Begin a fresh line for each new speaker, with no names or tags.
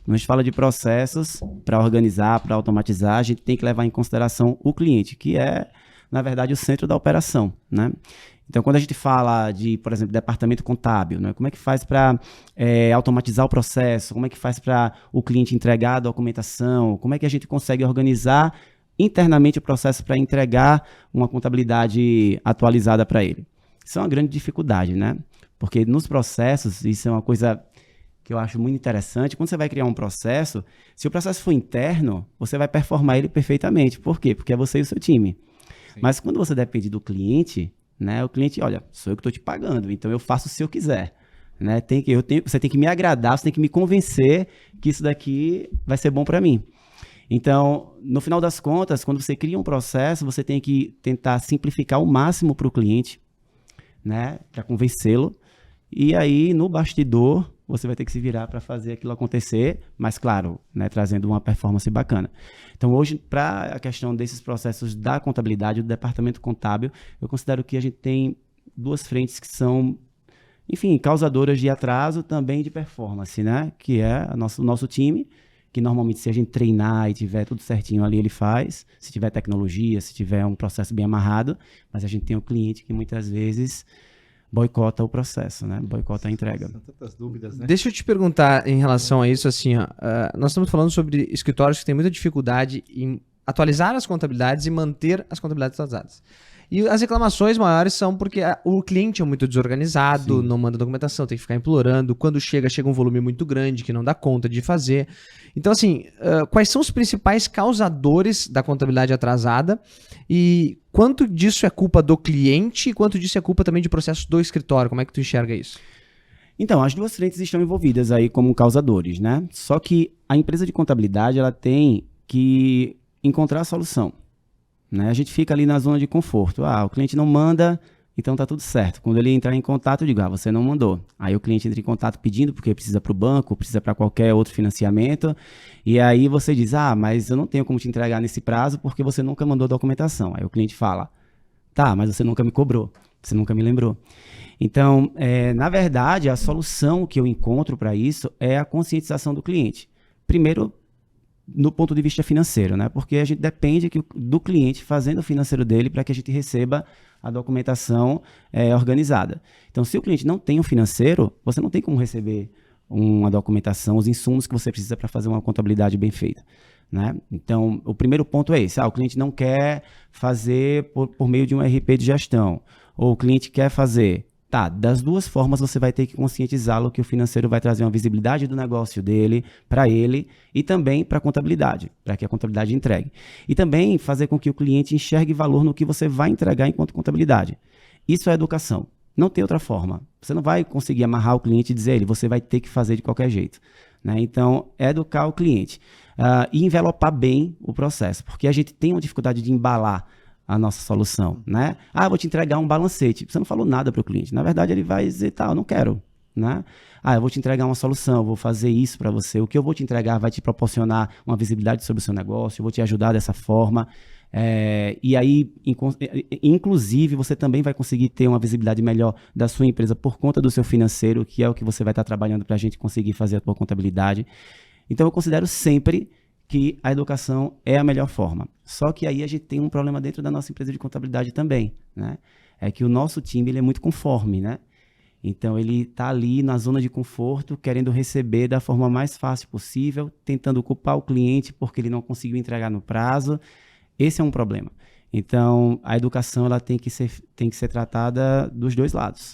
Quando a gente fala de processos, para organizar, para automatizar, a gente tem que levar em consideração o cliente, que é, na verdade, o centro da operação, né? Então, quando a gente fala de, por exemplo, departamento contábil, né? Como é que faz para automatizar o processo? Como é que faz para o cliente entregar a documentação? Como é que a gente consegue organizar internamente o processo para entregar uma contabilidade atualizada para ele? Isso é uma grande dificuldade, né? Porque nos processos, isso é uma coisa que eu acho muito interessante. Quando você vai criar um processo, se o processo for interno, você vai performar ele perfeitamente. Por quê? Porque é você e o seu time. Sim. Mas quando você depende do cliente, né, o cliente, olha, sou eu que estou te pagando, então eu faço se eu quiser. Né? Você tem que me agradar, você tem que me convencer que isso daqui vai ser bom para mim. Então, no final das contas, quando você cria um processo, você tem que tentar simplificar o máximo para o cliente, né, para convencê-lo. E aí, no bastidor, você vai ter que se virar para fazer aquilo acontecer, mas claro, né, trazendo uma performance bacana. Então, hoje, para a questão desses processos da contabilidade, do departamento contábil, eu considero que a gente tem duas frentes que são, enfim, causadoras de atraso, também de performance, né? Que é o nosso time, que normalmente se a gente treinar e tiver tudo certinho ali, ele faz, se tiver tecnologia, se tiver um processo bem amarrado, mas a gente tem o cliente que muitas vezes boicota o processo, né? Boicota a entrega.
São tantas dúvidas, né?
Deixa eu te perguntar em relação a isso, assim, ó, nós estamos falando sobre escritórios que têm muita dificuldade em atualizar as contabilidades e manter as contabilidades atualizadas. E as reclamações maiores são porque o cliente é muito desorganizado, sim, não manda documentação, tem que ficar implorando. Quando chega um volume muito grande que não dá conta de fazer. Então, assim, quais são os principais causadores da contabilidade atrasada e quanto disso é culpa do cliente e quanto disso é culpa também de processos do escritório? Como é que tu enxerga isso?
Então, as duas frentes estão envolvidas aí como causadores, né? Só que a empresa de contabilidade, ela tem que encontrar a solução. Né? A gente fica ali na zona de conforto. O cliente não manda, então tá tudo certo. Quando ele entrar em contato, eu digo, você não mandou. Aí o cliente entra em contato pedindo, porque precisa para o banco, precisa para qualquer outro financiamento. E aí você diz, mas eu não tenho como te entregar nesse prazo porque você nunca mandou documentação. Aí o cliente fala, tá, mas você nunca me cobrou, você nunca me lembrou. Então, na verdade, a solução que eu encontro para isso é a conscientização do cliente. Primeiro, no ponto de vista financeiro, né? Porque a gente depende do cliente fazendo o financeiro dele para que a gente receba a documentação organizada. Então, se o cliente não tem um financeiro, você não tem como receber uma documentação, os insumos que você precisa para fazer uma contabilidade bem feita. Né? Então, o primeiro ponto é esse. O cliente não quer fazer por meio de um RP de gestão, ou o cliente quer fazer... Das duas formas você vai ter que conscientizá-lo que o financeiro vai trazer uma visibilidade do negócio dele para ele e também para a contabilidade, para que a contabilidade entregue. E também fazer com que o cliente enxergue valor no que você vai entregar enquanto contabilidade. Isso é educação. Não tem outra forma. Você não vai conseguir amarrar o cliente e dizer ele, você vai ter que fazer de qualquer jeito. Né? Então, é educar o cliente e envelopar bem o processo, porque a gente tem uma dificuldade de embalar a nossa solução, né? Vou te entregar um balancete. Você não falou nada para o cliente. Na verdade, ele vai dizer, eu não quero, né? Eu vou te entregar uma solução, eu vou fazer isso para você. O que eu vou te entregar vai te proporcionar uma visibilidade sobre o seu negócio, eu vou te ajudar dessa forma. E aí, inclusive, você também vai conseguir ter uma visibilidade melhor da sua empresa por conta do seu financeiro, que é o que você vai estar trabalhando para a gente conseguir fazer a tua contabilidade. Então, eu considero sempre que a educação é a melhor forma. Só que aí a gente tem um problema dentro da nossa empresa de contabilidade também, né? É que o nosso time ele é muito conforme, né? Então ele está ali na zona de conforto, querendo receber da forma mais fácil possível, tentando culpar o cliente porque ele não conseguiu entregar no prazo. Esse é um problema. Então a educação ela tem que ser tratada dos dois lados,